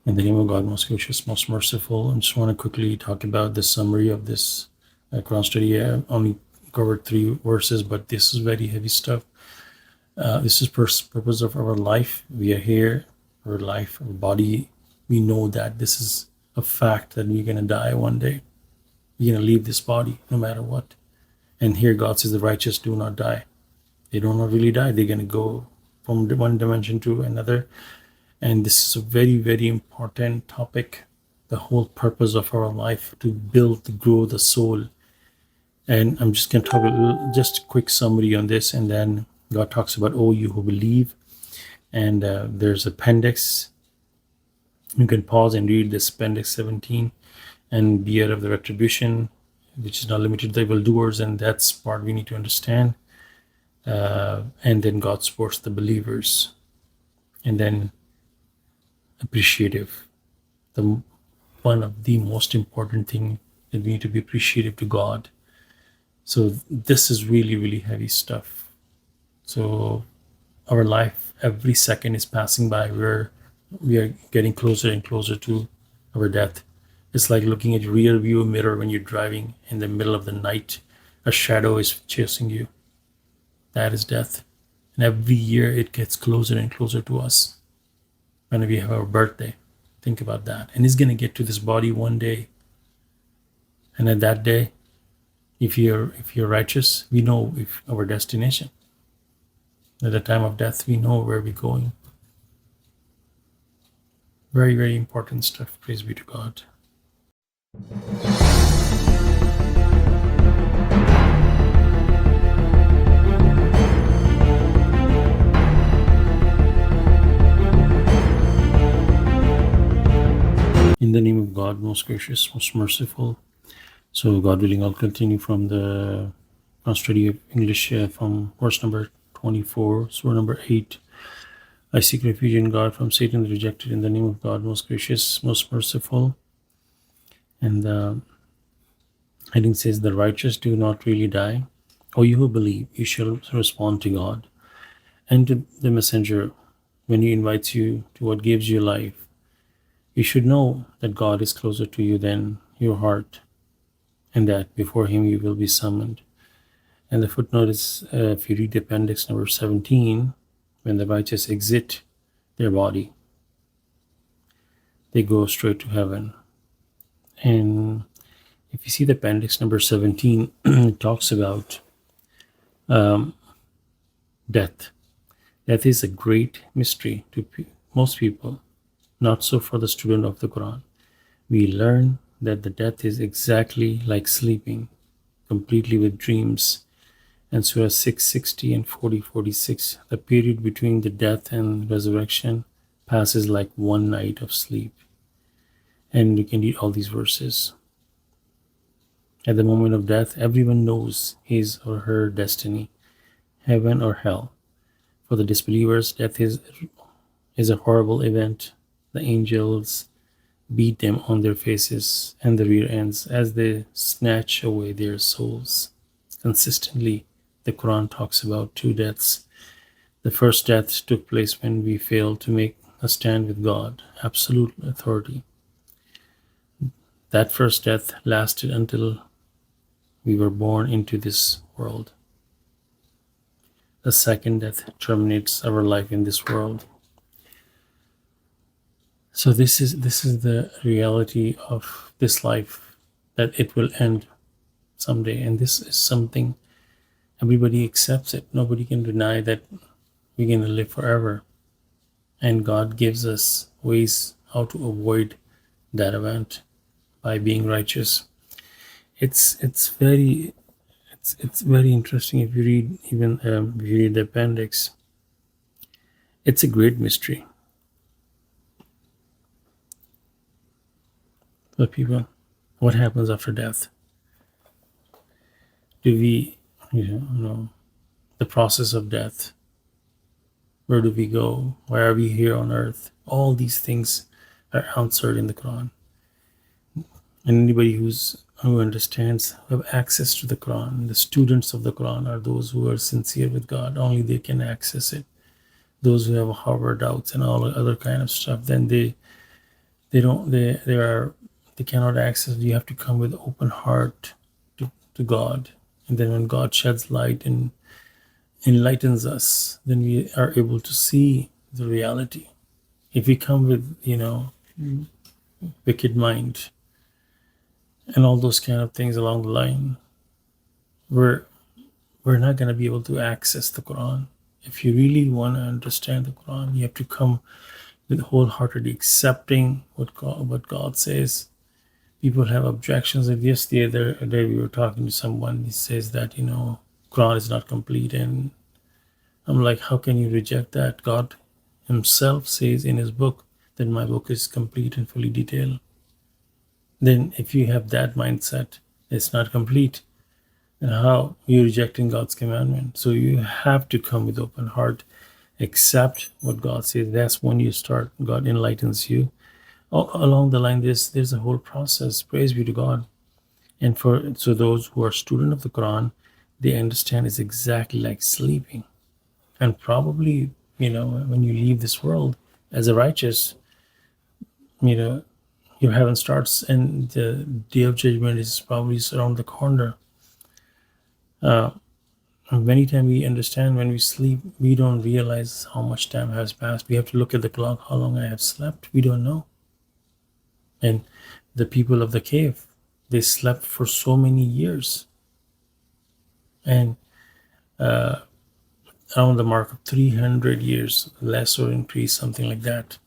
In the name of God, most gracious, most merciful, I just want to quickly talk about the summary of this Quran study. I only covered 3 verses, but this is very heavy stuff. This is purpose of our life. We are here, our life, our body. We know that this is a fact that we're going to die one day. We're going to leave this body no matter what. And here God says the righteous do not die. They do not really die. They're going to go from one dimension to another. And this is a very, very important topic. The whole purpose of our life to build, grow the soul. And I'm just going to talk just a quick summary on this. And then God talks about, oh, you who believe. And there's appendix. You can pause and read this appendix 17 and be out of the retribution, which is not limited to the evildoers. And that's part we need to understand. And then God supports the believers. And then appreciative, the one of the most important thing that we need to be appreciative to God. So this is really, really heavy stuff. So our life, every second is passing by where we are getting closer and closer to our death. It's like looking at your rear view mirror when you're driving in the middle of the night. A shadow is chasing you. That is death. And every year it gets closer and closer to us. When we have our birthday, think about that. And it's going to get to this body one day. And at that day, if you're righteous, we know if our destination. At the time of death, we know where we're going. Very, very important stuff. Praise be to God. In the name of God, most gracious, most merciful. So, God willing, I'll continue from the study of English from verse number 24, surah number 8. I seek refuge in God from Satan the rejected. In the name of God, most gracious, most merciful. And the heading says, the righteous do not really die. O you who believe, you shall respond to God and to the messenger when he invites you to what gives you life. You should know that God is closer to you than your heart, and that before him you will be summoned. And the footnote is, if you read the appendix number 17, when the righteous exit their body, they go straight to heaven. And if you see the appendix number 17, it talks about death. Death is a great mystery to most people, not so for the student of the Quran. We learn that the death is exactly like sleeping, completely with dreams. And Surah 660 and 40:46, the period between the death and resurrection passes like one night of sleep. And you can read all these verses. At the moment of death, everyone knows his or her destiny, heaven or hell. For the disbelievers, death is a horrible event. The angels beat them on their faces and the rear ends as they snatch away their souls. Consistently, the Quran talks about 2 deaths. The first death took place when we failed to make a stand with God, absolute authority. That first death lasted until we were born into this world. The second death terminates our life in this world. So this is the reality of this life, that it will end someday, and this is something everybody accepts it. Nobody can deny that we're going to live forever, and God gives us ways how to avoid that event by being righteous. It's very interesting. If you read even if you read the appendix, it's a great mystery for people. What happens after death? Do we, know the process of death? Where do we go? Why are we here on earth? All these things are answered in the Quran. And anybody who understands, who have access to the Quran, the students of the Quran are those who are sincere with God. Only they can access it. Those who have harbor doubts and all other kind of stuff, then they They cannot access. You have to come with open heart to God, and then when God sheds light and enlightens us, then we are able to see the reality. If we come with wicked mind and all those kind of things along the line, we're we're not going to be able to access the Quran. If you really want to understand the Quran, you have to come with wholeheartedly accepting what God says. People have objections. And yes, the other day we were talking to someone. He says that Quran is not complete, and I'm like, how can you reject that? God Himself says in His book that my book is complete and fully detailed. Then, if you have that mindset, it's not complete. And how you're rejecting God's commandment? So you have to come with open heart, accept what God says. That's when you start. God enlightens you. Along the line, there's a whole process. Praise be to God. And so those who are student of the Quran, they understand it's exactly like sleeping. And probably, when you leave this world as a righteous, your heaven starts, and the day of judgment is probably around the corner. Many times we understand when we sleep, we don't realize how much time has passed. We have to look at the clock, how long I have slept. We don't know. And the people of the cave, they slept for so many years. And around the mark of 300 years, less or increase, something like that.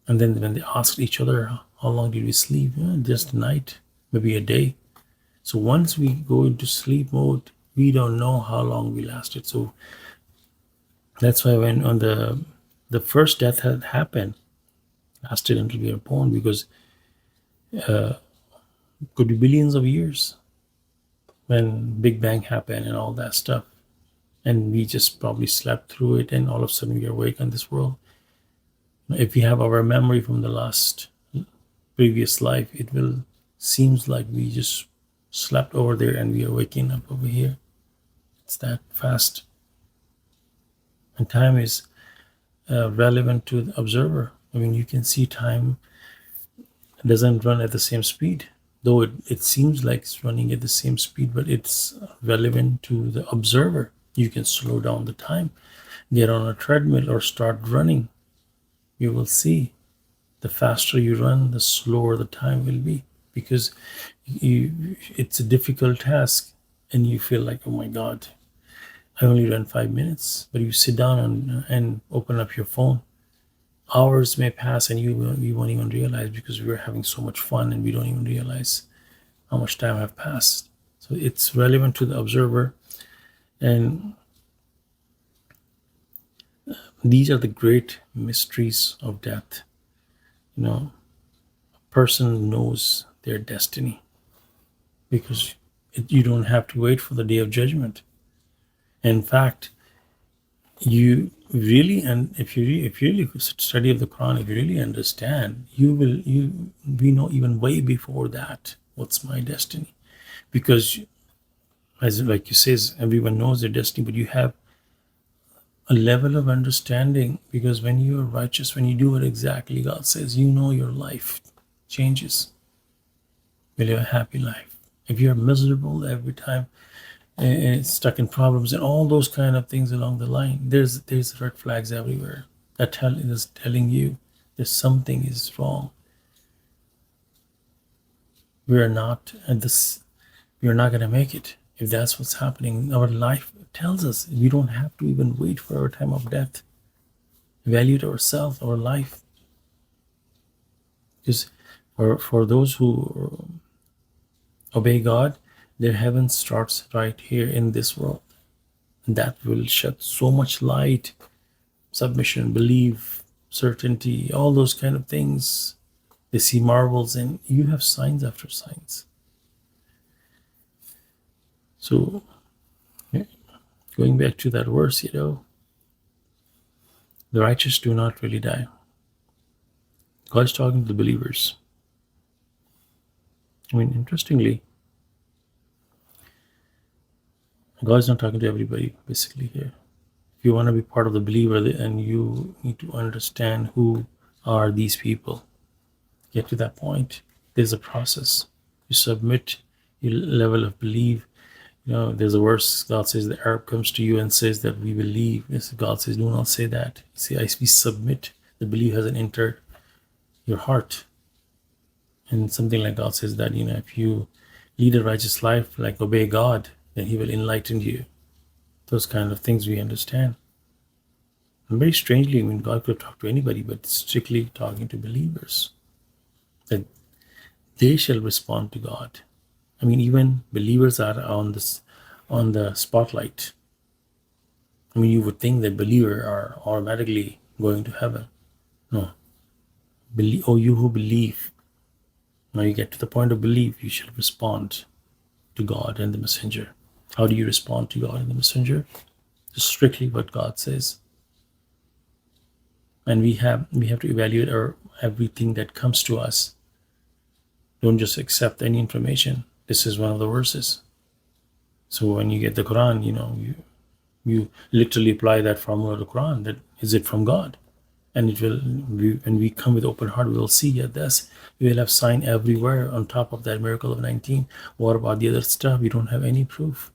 And then when they asked each other, how long did we sleep? Just a night, maybe a day. So once we go into sleep mode, we don't know how long we lasted. So that's why when on the first death had happened, lasted until we were born, because could be billions of years when Big Bang happened and all that stuff. And we just probably slept through it, and all of a sudden we are awake in this world. If we have our memory from the last previous life, it will seems like we just slept over there and we are waking up over here. It's that fast. And time is relevant to the observer. I mean, you can see time doesn't run at the same speed, though it seems like it's running at the same speed, but it's relevant to the observer. You can slow down the time, get on a treadmill or start running. You will see the faster you run, the slower the time will be, because it's a difficult task and you feel like, oh my God, I only ran 5 minutes. But you sit down and open up your phone, hours may pass and you won't even realize, because we're having so much fun and we don't even realize how much time have passed. So it's relevant to the observer. And these are the great mysteries of death. A person knows their destiny, because you don't have to wait for the day of judgment. In fact, you really, and if you really study of the Quran, if you really understand, we know even way before that what's my destiny, because as like you says, everyone knows their destiny, but you have a level of understanding, because when you are righteous, when you do what exactly God says, your life changes. You'll live a happy life. If you're miserable every time and stuck in problems and all those kind of things along the line, there's red flags everywhere that is telling you that something is wrong. We're not going to make it. If that's what's happening, our life tells us we don't have to even wait for our time of death. Evaluate ourselves, our life. Because for those who obey God, their heaven starts right here in this world. And that will shed so much light, submission, belief, certainty, all those kind of things. They see marvels, and you have signs after signs. So, going back to that verse, the righteous do not really die. God is talking to the believers. I mean, interestingly, God is not talking to everybody, basically, here. If you want to be part of the believer, and you need to understand who are these people. Get to that point. There's a process. You submit your level of belief. There's a verse, God says, the Arab comes to you and says that we believe. Yes, God says, do not say that. See, we submit. The belief hasn't entered your heart. And something like God says that, if you lead a righteous life, like obey God, then He will enlighten you. Those kind of things we understand. And very strangely, God could talk to anybody, but strictly talking to believers, that they shall respond to God. Even believers are on the spotlight. You would think that believers are automatically going to heaven. No. You who believe, now you get to the point of belief, you shall respond to God and the messenger. How do you respond to God and the messenger? Just strictly what God says. And we have to evaluate everything that comes to us. Don't just accept any information. This is one of the verses. So when you get the Quran, you literally apply that formula to the Quran. That is it from God? And it will. When we come with open heart, we will see this. We will have sign everywhere on top of that miracle of 19. What about the other stuff? We don't have any proof.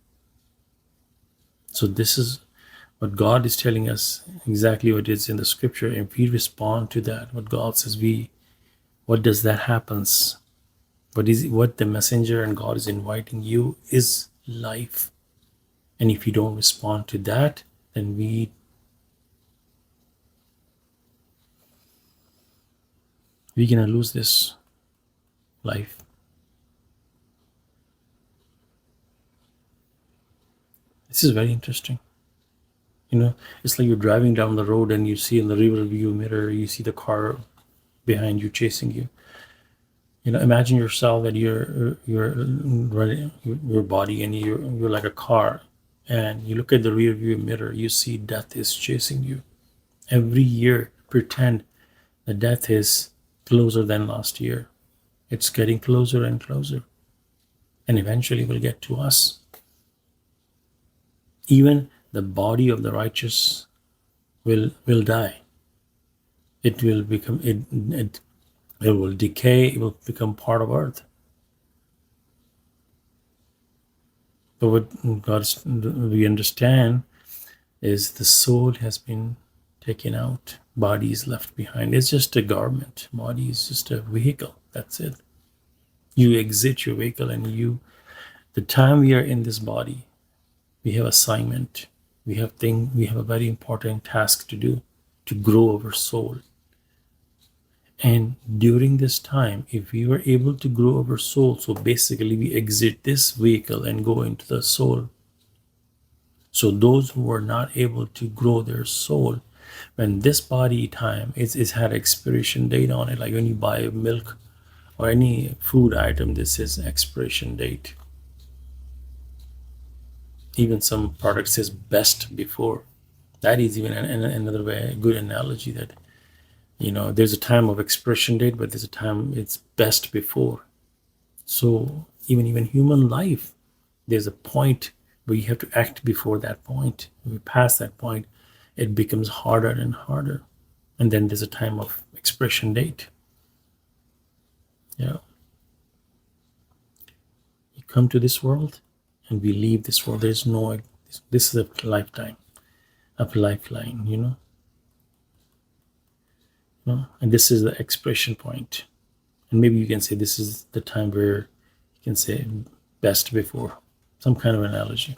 So this is what God is telling us, exactly what is in the scripture. And if we respond to that, what God says, what does that happens? What the messenger and God is inviting you is life. And if you don't respond to that, then we're gonna lose this life. This is very interesting. It's like you're driving down the road and you see in the rear view mirror, you see the car behind you chasing you. Imagine yourself that you're running your body and you're like a car, and you look at the rear view mirror, you see death is chasing you. Every year, pretend the death is closer than last year. It's getting closer and closer, and eventually will get to us. Even the body of the righteous will die. It will become it will decay. It will become part of earth. But what we understand is the soul has been taken out. Body is left behind. It's just a garment. Body is just a vehicle. That's it. You exit your vehicle, and the time we are in this body, we have assignment. We have a very important task to do, to grow our soul. And during this time, if we were able to grow our soul, so basically we exit this vehicle and go into the soul. So those who are not able to grow their soul, when this body time is had expiration date on it, like when you buy milk or any food item, this is expiration date. Even some products says best before. That is even another way, a good analogy, that there's a time of expiration date, but there's a time it's best before. So even human life, there's a point where you have to act before that point. When we pass that point, it becomes harder and harder. And then there's a time of expiration date. You come to this world and we leave this world. There's no, this is a lifetime, a lifeline, and this is the expression point. And maybe you can say this is the time where you can say best before, some kind of analogy.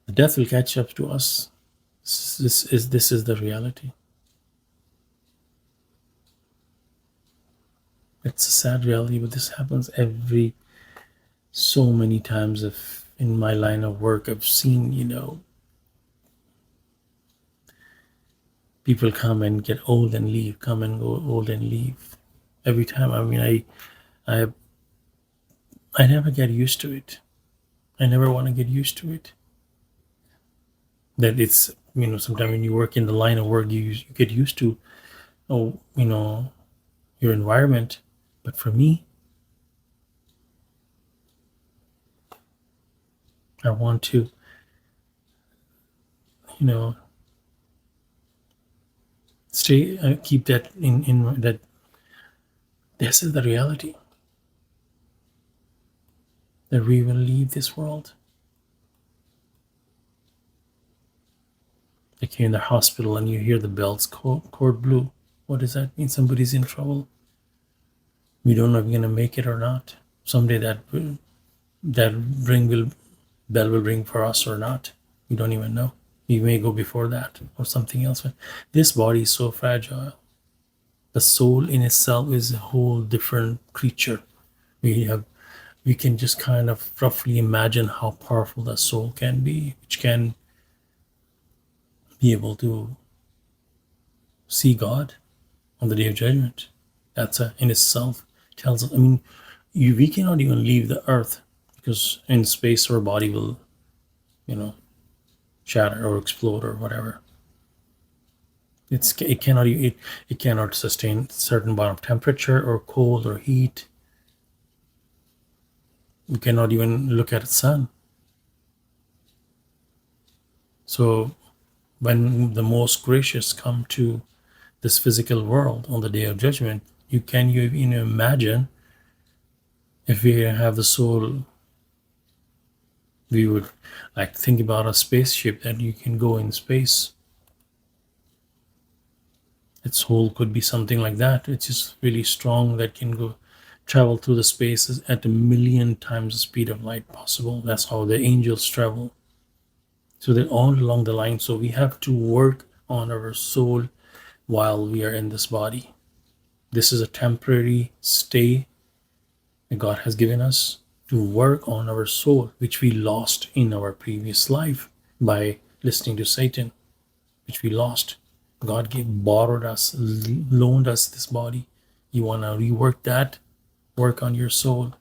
The death will catch up to us. This is the reality. It's a sad reality, but this happens so many times. In my line of work, I've seen, people come and get old and leave, come and go, old and leave. Every time, I never get used to it. I never want to get used to it. That it's, sometimes when you work in the line of work, you get used to, your environment. But for me, I want to you know, stay, keep that in that this is the reality, that we will leave this world. Like you're in the hospital and you hear the bells cord blue. What does that mean? Somebody's in trouble. We don't know if we're gonna make it or not. Someday that ring will bell will ring for us or not. We don't even know. We may go before that or something else. This body is so fragile. The soul in itself is a whole different creature. We can just kind of roughly imagine how powerful the soul can be, which can be able to see God on the day of judgment. That's in itself tells us. I mean, we cannot even leave the earth because in space our body will, you know, shatter or explode or whatever. It cannot sustain certain amount of temperature or cold or heat. You cannot even look at the sun. So when the most gracious come to this physical world on the day of judgment, you even imagine if we have the soul, we would like think about a spaceship that you can go in space. Its soul could be something like that. It's just really strong that can go travel through the spaces at 1,000,000 times the speed of light possible. That's how the angels travel. So they're all along the line. So we have to work on our soul while we are in this body. This is a temporary stay that God has given us to work on our soul, which we lost in our previous life by listening to Satan, which we lost. God borrowed us, loaned us this body. You want to rework that, work on your soul.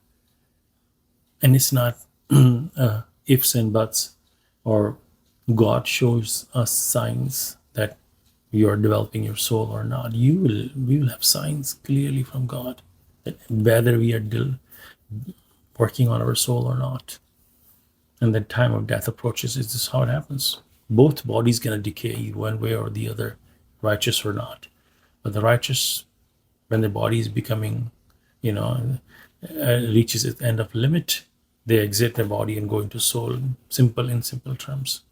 And it's not ifs and buts, or God shows us signs that you are developing your soul or not. We will have signs clearly from God that whether we are working on our soul or not. And the time of death approaches. Is this how it happens? Both bodies gonna decay one way or the other, righteous or not. But the righteous, when the body is becoming, reaches its end of limit, they exit their body and go into soul. In simple terms.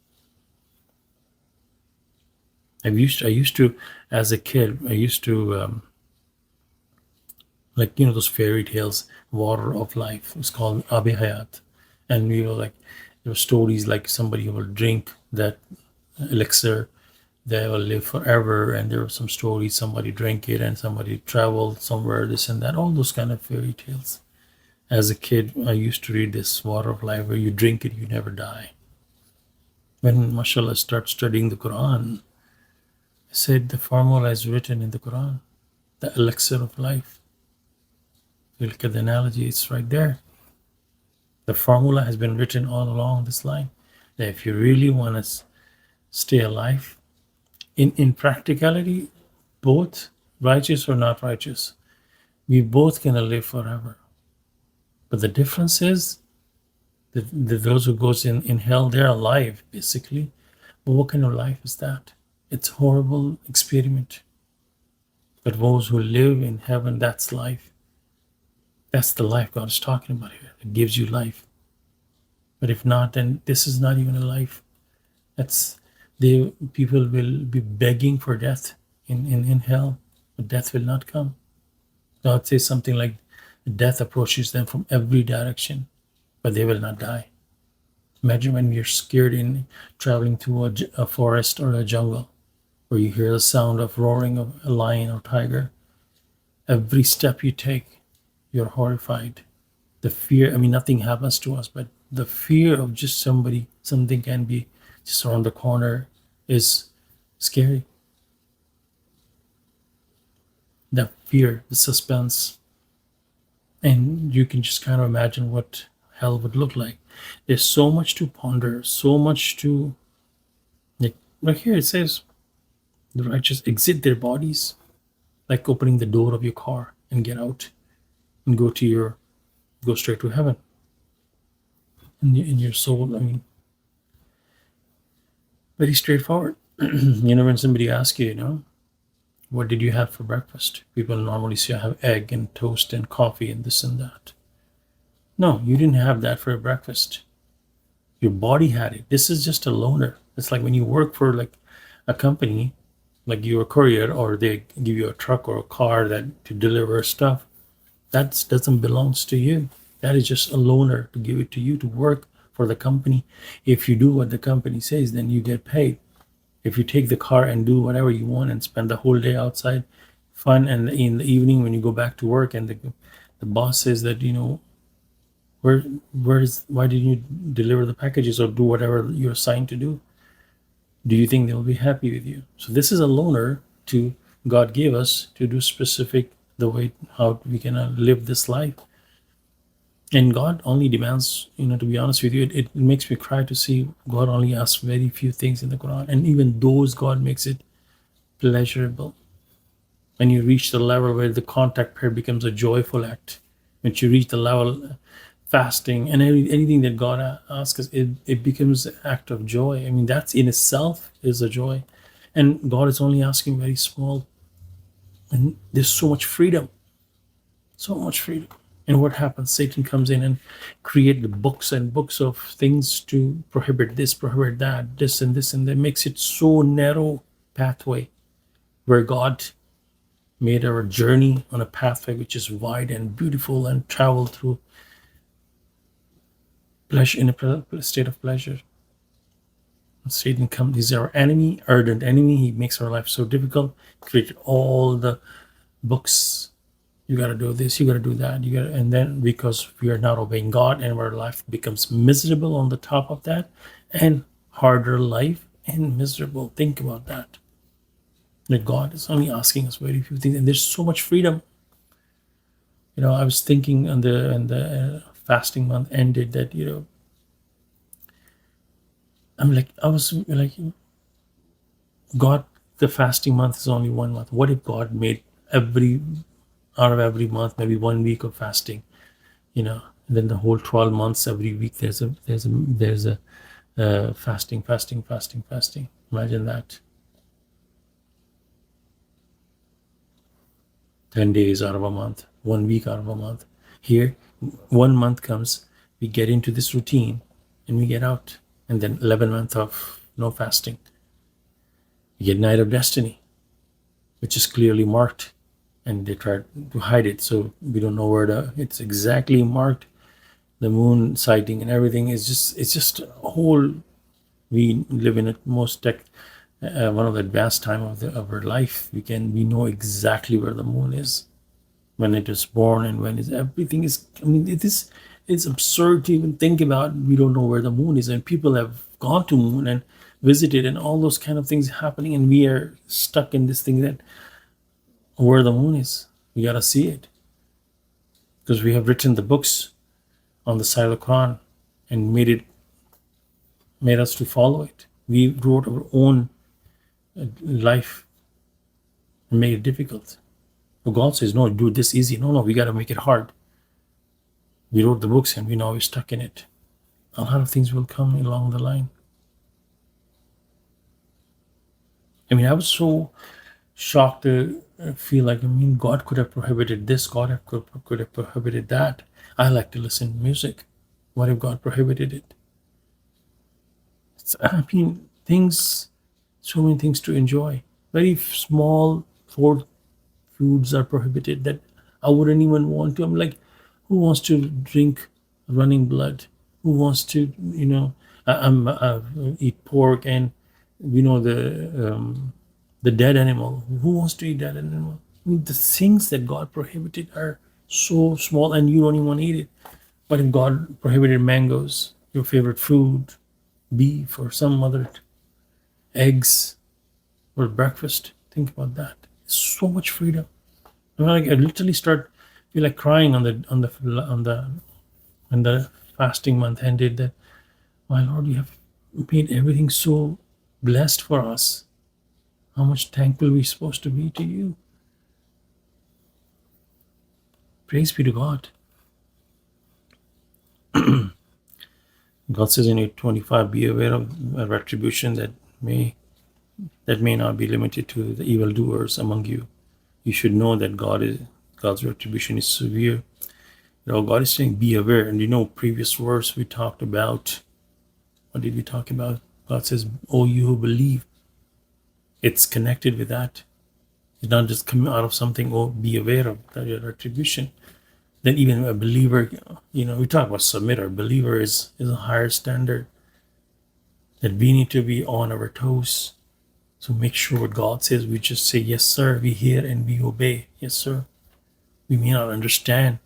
I used to, as a kid, those fairy tales, water of life. It's called Abi Hayat. And there were stories like somebody who will drink that elixir, they will live forever. And there were some stories, somebody drank it and somebody traveled somewhere, this and that, all those kind of fairy tales. As a kid, I used to read this water of life where you drink it, you never die. When, mashallah, I start studying the Quran, I said the formula is written in the Quran, the elixir of life. You look at the analogy, it's right there. The formula has been written all along this line. That if you really want to stay alive, in practicality, both righteous or not righteous, we both gonna live forever. But the difference is that those who goes in hell, they're alive, basically. But what kind of life is that? It's a horrible experiment. But those who live in heaven, that's life. That's the life God is talking about here. It gives you life. But if not, then this is not even a life. People will be begging for death in hell, but death will not come. God says something like death approaches them from every direction, but they will not die. Imagine when you're scared in traveling through a forest or a jungle, where you hear the sound of roaring of a lion or tiger. Every step you take, you're horrified. The fear, nothing happens to us, but the fear of just something can be just around the corner is scary. The fear, the suspense. And you can just kind of imagine what hell would look like. There's so much to ponder, so much to, like right here it says, the righteous exit their bodies, like opening the door of your car and get out and go straight to heaven. In your soul, Very straightforward. When somebody asks you, what did you have for breakfast? People normally say, I have egg and toast and coffee and this and that. No, you didn't have that for breakfast. Your body had it. This is just a loaner. It's like when you work for like a company, like you're a courier, or they give you a truck or a car that to deliver stuff. That doesn't belongs to you. That is just a loaner to give it to you to work for the company. If you do what the company says, then you get paid. If you take the car and do whatever you want and spend the whole day outside, fun, and in the evening when you go back to work and the boss says that where why didn't you deliver the packages or do whatever you're assigned to do you think they'll be happy with you? So this is a loaner to God gave us to do specific the way how we can live this life. And God only demands, to be honest with you, it makes me cry to see God only asks very few things in the Quran, and even those God makes it pleasurable. When you reach the level where the contact prayer becomes a joyful act, when you reach the level fasting and anything that God asks us, it becomes an act of joy. I mean, that's in itself is a joy. And God is only asking very small. And there's so much freedom. So much freedom. And what happens? Satan comes in and create the books and books of things to prohibit this, prohibit that, this and this, and that makes it so narrow pathway where God made our journey on a pathway which is wide and beautiful and travel through pleasure in a state of pleasure. Satan comes, he's our enemy, ardent enemy. He makes our life so difficult, created all the books. You got to do this, you got to do that, and then because we are not obeying God and our life becomes miserable on the top of that, and harder life and miserable. Think about that. That God is only asking us very few things, and there's so much freedom. I was thinking on the fasting month ended that I was like, God, the fasting month is only 1 month. What if God made out of every month maybe 1 week of fasting? And then the whole 12 months, every week there's a fasting. Imagine that. 10 days out of a month, 1 week out of a month. Here, 1 month comes, we get into this routine and we get out. And then 11 months of no fasting. We get Night of Destiny, which is clearly marked, and they try to hide it. So we don't know where it's exactly marked. The moon sighting and everything it's just a whole, we live in a most one of the advanced time of our life. We know exactly where the moon is, when it is born, and when everything is. I mean, it's absurd to even think about. We don't know where the moon is, and people have gone to moon and visited, and all those kind of things happening, and we are stuck in this thing that where the moon is. We gotta see it because we have written the books on the side of the Quran and made us to follow it. We wrote our own life and made it difficult. But God says, no, do this easy. No, we got to make it hard. We wrote the books and we know we're stuck in it. A lot of things will come along the line. I mean, I was so shocked to feel like, God could have prohibited this. God could have prohibited that. I like to listen to music. What if God prohibited it? So many things to enjoy. Very small foods are prohibited that I wouldn't even want to. I'm like, who wants to drink running blood? Who wants to, eat pork and, the dead animal? Who wants to eat that animal? I mean, the things that God prohibited are so small and you don't even want to eat it. But if God prohibited mangoes, your favorite food, beef or some other, eggs or breakfast, think about that. So much freedom. I literally feel like crying on when the fasting month ended. That, my Lord, you have made everything so blessed for us. How much thankful we're supposed to be to you. Praise be to God. God says in 8:25, be aware of retribution, that may not be limited to the evildoers among you. You should know that God's retribution is severe. God is saying, be aware. And previous verse we talked about. What did we talk about? God says, "Oh, you who believe." It's connected with that. It's not just coming out of something. Oh, be aware of that retribution. Then even a believer, we talk about submitter. Believer is a higher standard. That we need to be on our toes. So make sure what God says, we just say, yes, sir, we hear and we obey. Yes, sir. We may not understand.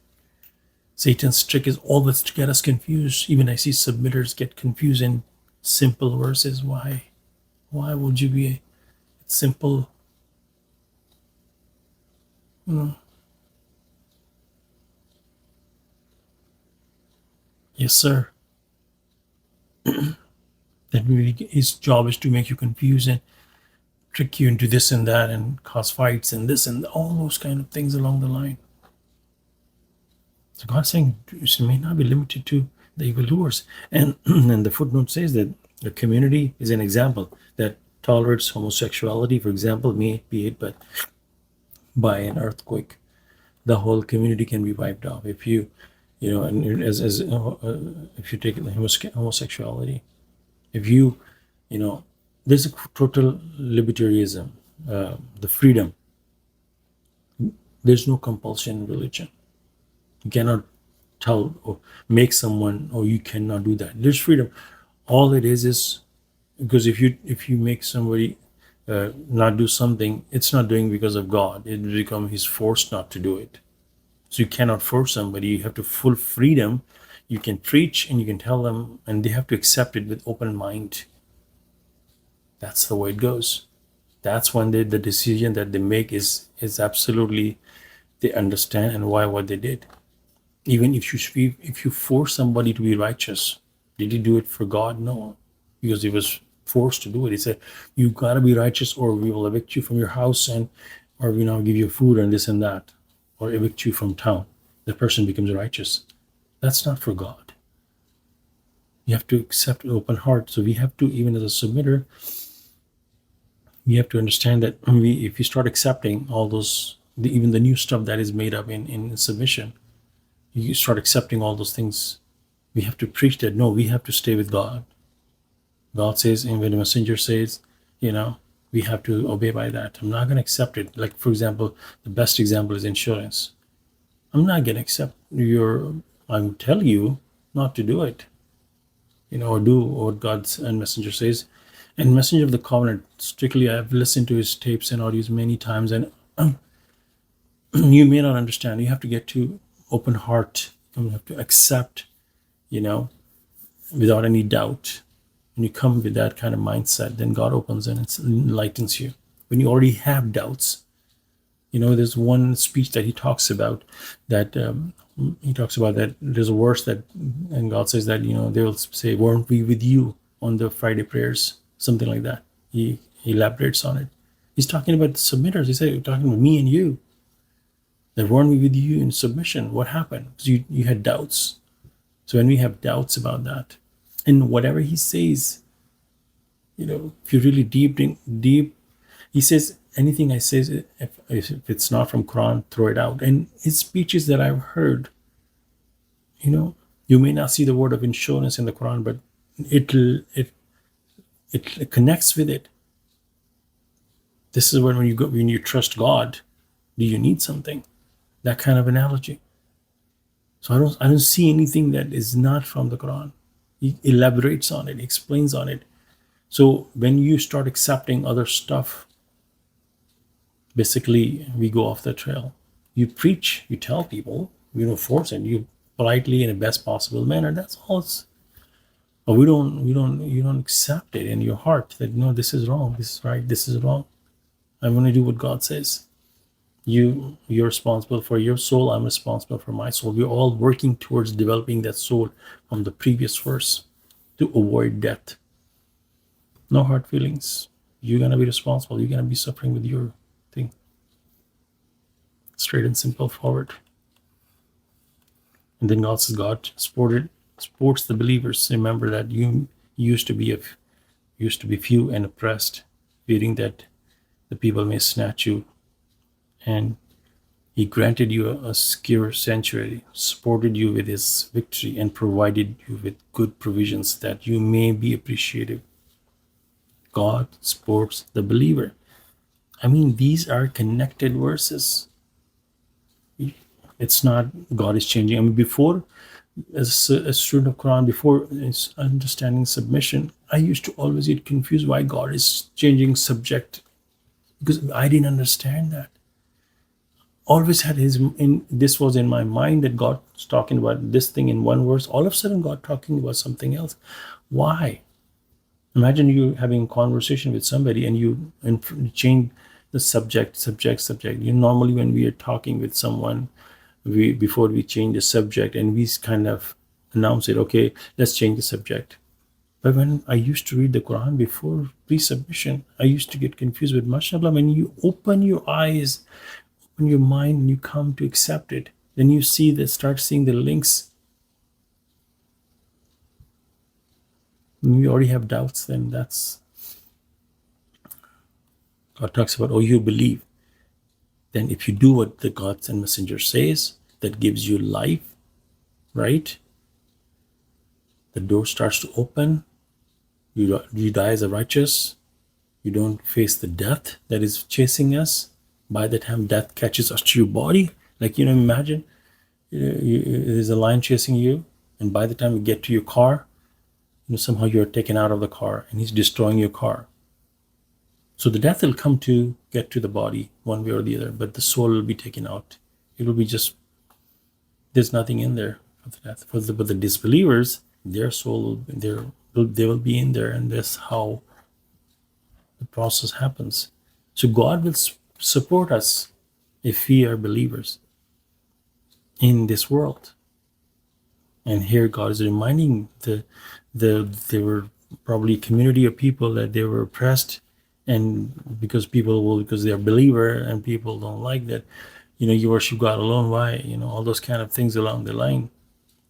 Satan's trick is always to get us confused. Even I see submitters get confused in simple verses. Why? Why would you be simple? Yes, sir. That his job is to make you confused and trick you into this and that and cause fights and this and all those kind of things along the line. So God's saying it may not be limited to the evildoers. And the footnote says that the community is an example that tolerates homosexuality, for example, may be hit by an earthquake. The whole community can be wiped off. If you, and if you take homosexuality, if you, there's a total libertarianism, the freedom. There's no compulsion in religion. You cannot tell or make someone, or you cannot do that. There's freedom. All it is because if you make somebody not do something, it's not doing because of God. It will become he's forced not to do it. So you cannot force somebody. You have to full freedom. You can preach and you can tell them, and they have to accept it with open mind. That's the way it goes. That's when the decision that they make is absolutely, they understand and why what they did. Even if you force somebody to be righteous, did he do it for God? No, because he was forced to do it. He said, "You gotta be righteous, or we will evict you from your house, or give you food and this and that, or evict you from town." The person becomes righteous. That's not for God. You have to accept an open heart. So we have to, even as a submitter, we have to understand that if you start accepting all those, even the new stuff that is made up in submission, you start accepting all those things. We have to preach that, no, we have to stay with God. God says, and when the messenger says, we have to obey by that. I'm not going to accept it. Like, for example, the best example is insurance. I'm not going to accept I will tell you not to do it, or do what God's and messenger says. And messenger of the covenant, strictly, I've listened to his tapes and audios many times, and you may not understand. You have to get to open heart. You have to accept, without any doubt. When you come with that kind of mindset, then God opens and enlightens you. When you already have doubts, there's one speech that he talks about that there's a verse that, and God says that, they will say, "Weren't we with you on the Friday prayers?" Something like that. He elaborates on it. He's talking about the submitters. He said, "We're talking about me and you. That weren't we with you in submission? What happened? Because you had doubts." So when we have doubts about that, and whatever he says, if you're really deep, he says, anything I say, if it's not from Quran, throw it out. And his speeches that I've heard, you may not see the word of insurance in the Quran, but it connects with it. This is when you trust God, do you need something? That kind of analogy. So I don't see anything that is not from the Quran. He elaborates on it, he explains on it. So when you start accepting other stuff, basically we go off the trail. You preach, you tell people, you don't force it, you politely in the best possible manner. That's all. But you don't accept it in your heart that, no, this is wrong, this is right, this is wrong. I'm going to do what God says. You're responsible for your soul. I'm responsible for my soul. We're all working towards developing that soul from the previous verse to avoid death. No hard feelings. You're going to be responsible. You're going to be suffering with your thing. Straight and simple forward. And then God says, God sports the believers. Remember that you used to be used to be few and oppressed, fearing that the people may snatch you, and he granted you a secure sanctuary, supported you with his victory, and provided you with good provisions that you may be appreciative. God supports the believer. I mean, these are connected verses. It's not God is changing. I mean, before, as a student of Quran, before understanding submission, I used to always get confused why God is changing subject, because I didn't understand that. Always had his in this was in my mind that God's talking about this thing in one verse. All of a sudden, God talking about something else. Why? Imagine you having a conversation with somebody and you change the subject. You normally, when we are talking with someone, we before we change the subject and we kind of announce it, okay, let's change the subject. But when I used to read the Quran before pre-submission, I used to get confused with mashallah. When you open your eyes, open your mind, and you come to accept it, then you see that, start seeing the links. When you already have doubts, then that's God talks about, oh, you believe. Then if you do what the gods and messenger says, that gives you life, right? The door starts to open. You die as a righteous. You don't face the death that is chasing us. By the time death catches us to your body, like, imagine there's a lion chasing you, and by the time you get to your car, somehow you're taken out of the car and he's destroying your car. So the death will come to get to the body one way or the other, but the soul will be taken out. It will be just, there's nothing in there for the death. But the disbelievers, their soul, they will be in there, and that's how the process happens. So God will support us if we are believers in this world. And here God is reminding there were probably a community of people that they were oppressed, and because they're a believer and people don't like that, you worship God alone. Why? All those kind of things along the line.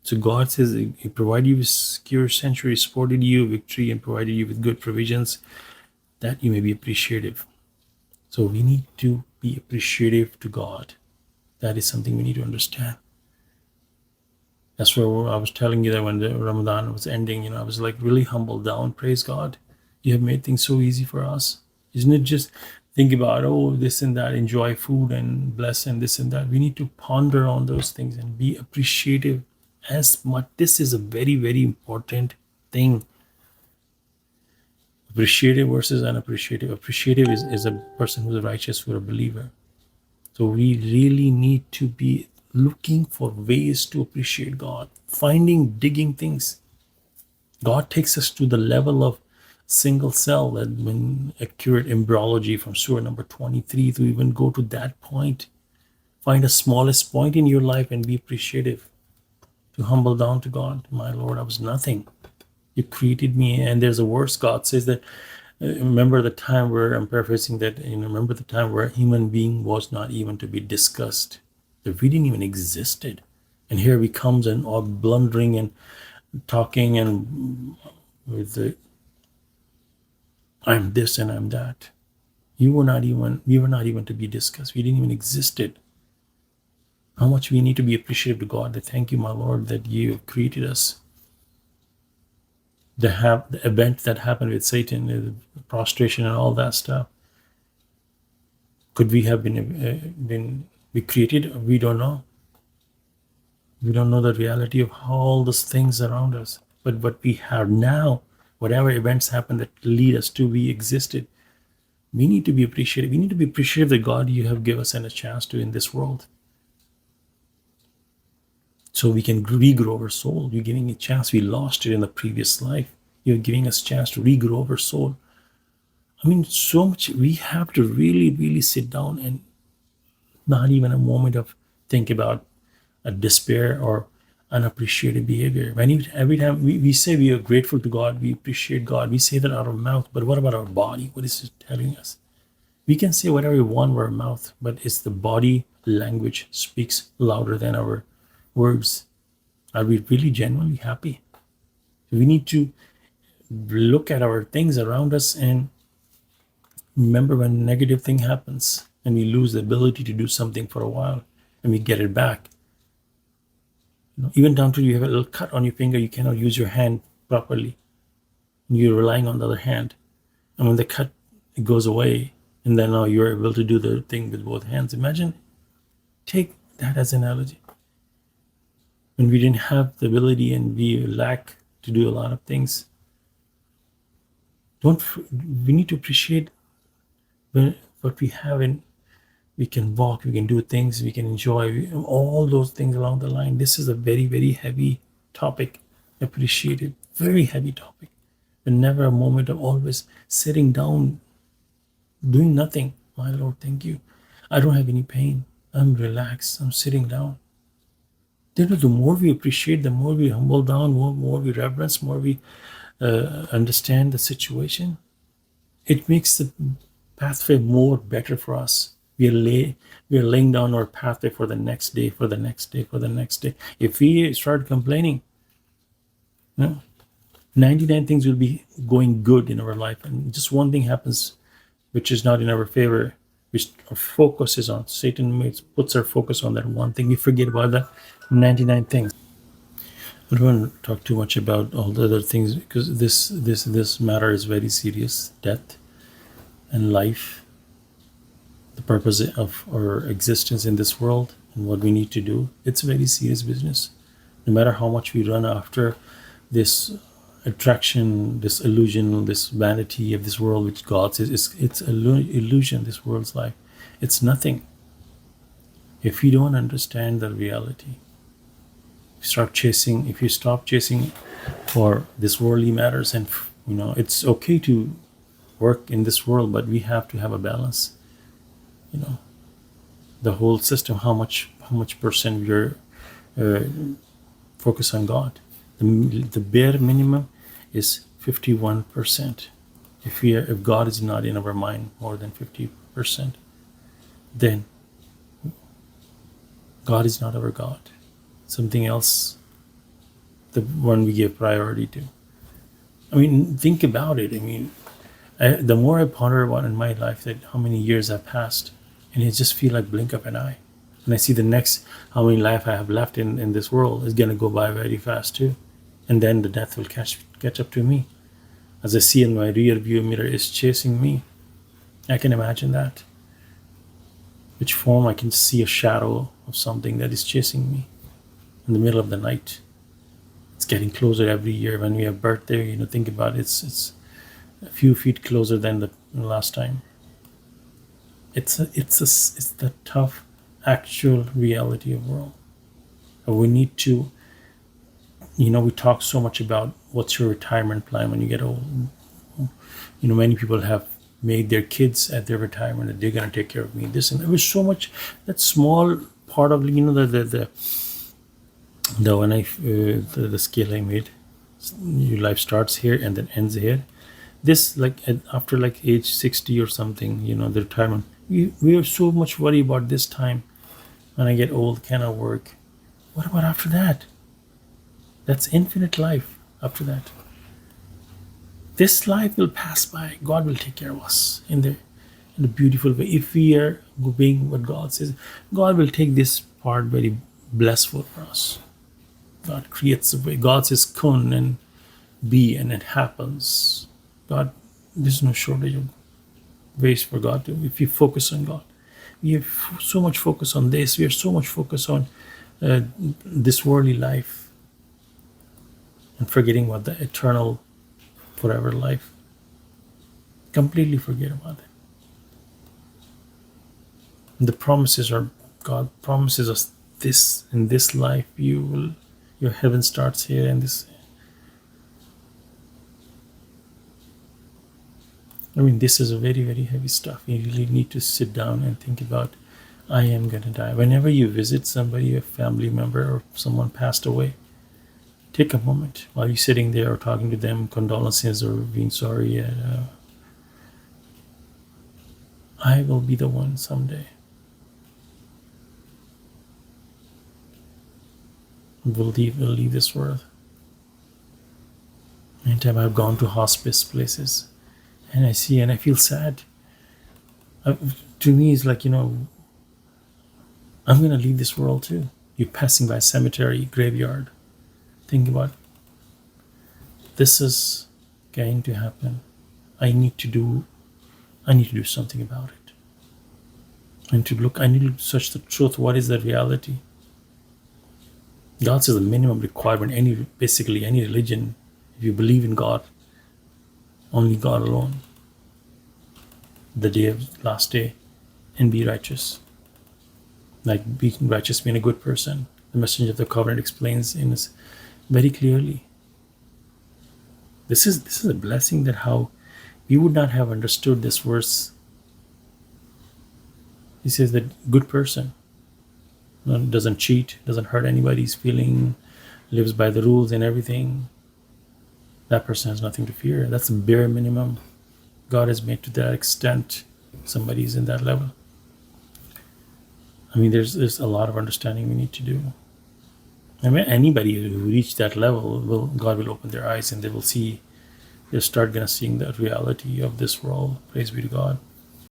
So God says he provided you with secure sanctuary, supported you victory, and provided you with good provisions that you may be appreciative. So we need to be appreciative to God. That is something we need to understand. That's where I was telling you that when the Ramadan was ending, I was like really humbled down. Praise God. You have made things so easy for us. Isn't it just think about, oh, this and that, enjoy food and bless and this and that. We need to ponder on those things and be appreciative as much. This is a very, very important thing. Appreciative versus unappreciative. Appreciative is a person who's a righteous, who's a believer. So we really need to be looking for ways to appreciate God, digging things. God takes us to the level of single cell, that when accurate embryology from surah number 23 to even go to that point. Find the smallest point in your life and be appreciative. To humble down to God. My Lord, I was nothing. You created me. And there's a verse, God says that, remember the time where, I'm paraphrasing that, remember the time where a human being was not even to be discussed. That we didn't even existed. And here he comes and all blundering and talking and with the, I'm this and I'm that. We were not even to be discussed. We didn't even existed. How much we need to be appreciative to God. That thank you, my Lord, that you have created us. The event that happened with Satan, the prostration and all that stuff. Could we have been created? We don't know. We don't know the reality of all those things around us. But what we have now, whatever events happen that lead us to, we existed. We need to be appreciative. We need to be appreciative that God, you have given us a chance to in this world. So we can regrow our soul. You're giving a chance. We lost it in the previous life. You're giving us a chance to regrow our soul. I mean, so much. We have to really, really sit down and not even a moment of think about a despair or unappreciated behavior. Every time we say we are grateful to God, we appreciate God, we say that out of our mouth, but what about our body? What is it telling us? We can say whatever we want with our mouth, but it's the body language speaks louder than our words. Are we really genuinely happy? We need to look at our things around us and remember when a negative thing happens and we lose the ability to do something for a while and we get it back. Even down to you have a little cut on your finger, you cannot use your hand properly. You're relying on the other hand. And when the cut it goes away, and then now you're able to do the thing with both hands. Imagine, take that as an analogy. When we didn't have the ability and we lack to do a lot of things, we need to appreciate what we have, and we can walk, we can do things, we can enjoy all those things along the line. This is a very, very heavy topic. Appreciate it. Very heavy topic. But never a moment of always sitting down, doing nothing. My Lord, thank you. I don't have any pain. I'm relaxed. I'm sitting down. The more we appreciate, the more we humble down, more we reverence, more we understand the situation, it makes the pathway more better for us. We are laying down our pathway for the next day, for the next day, for the next day. If we start complaining, 99 things will be going good in our life, and just one thing happens which is not in our favor, which our focus is on. Satan puts our focus on that one thing. We forget about the 99 things. I don't want to talk too much about all the other things because this matter is very serious. Death and life, the purpose of our existence in this world, and what we need to do. It's very serious business. No matter how much we run after this attraction, this illusion, this vanity of this world, which God says it's illusion. This world's life, it's nothing. If you don't understand the reality, if you stop chasing for this worldly matters, and it's okay to work in this world, but we have to have a balance. The whole system, how much percent we're focus on God. The bare minimum is 51%. If God is not in our mind more than 50%, then God is not our God. Something else, the one we give priority to. Think about it. The more I ponder about in my life, that how many years have passed, and it just feel like blink of an eye. And I see the next, how many life I have left in this world is going to go by very fast too. And then the death will catch up to me. As I see in my rear view mirror is chasing me. I can imagine that. Which form I can see a shadow of something that is chasing me in the middle of the night. It's getting closer every year. When we have birthday, think about it, it's a few feet closer than the last time. It's the tough actual reality of the world. We need to, we talk so much about what's your retirement plan when you get old. Many people have made their kids at their retirement that they're going to take care of me. This, and there was so much, that small part of, the scale I made. Your life starts here and then ends here. This, after age 60 or something, the retirement, we are so much worried about this time. When I get old, can I work? What about after that? That's infinite life after that. This life will pass by. God will take care of us in a beautiful way. If we are obeying what God says, God will take this part very blissful for us. God creates a way. God says kun and be, and it happens. God, there's no shortage of ways for God to, if you focus on God. We have so much focus on this. We are so much focus on this worldly life, and forgetting about the eternal, forever life. Completely forget about it. And the promises are, God promises us this in this life. Your heaven starts here, and this. This is a very, very heavy stuff. You really need to sit down and think about, I am going to die. Whenever you visit somebody, a family member or someone passed away, take a moment while you're sitting there or talking to them, condolences or being sorry. I will be the one someday. We'll leave this world. Anytime I've gone to hospice places and I see and I feel sad, to me it's like, I'm going to leave this world too. You're passing by a cemetery, graveyard. Think about it. This is going to happen. I need to do something about it. I need to search the truth. What is the reality? God says the minimum requirement, basically any religion, if you believe in God, only God alone, last day, and be righteous. Like being righteous, being a good person. The Messenger of the Covenant explains in this very clearly. This is a blessing that how we would not have understood this verse. He says that good person doesn't cheat, doesn't hurt anybody's feeling, lives by the rules and everything. That person has nothing to fear. That's the bare minimum God has made to that extent. Somebody's in that level. I mean, there's a lot of understanding we need to do. I mean, anybody who reach that level, God will open their eyes and they'll start seeing the reality of this world. Praise be to God.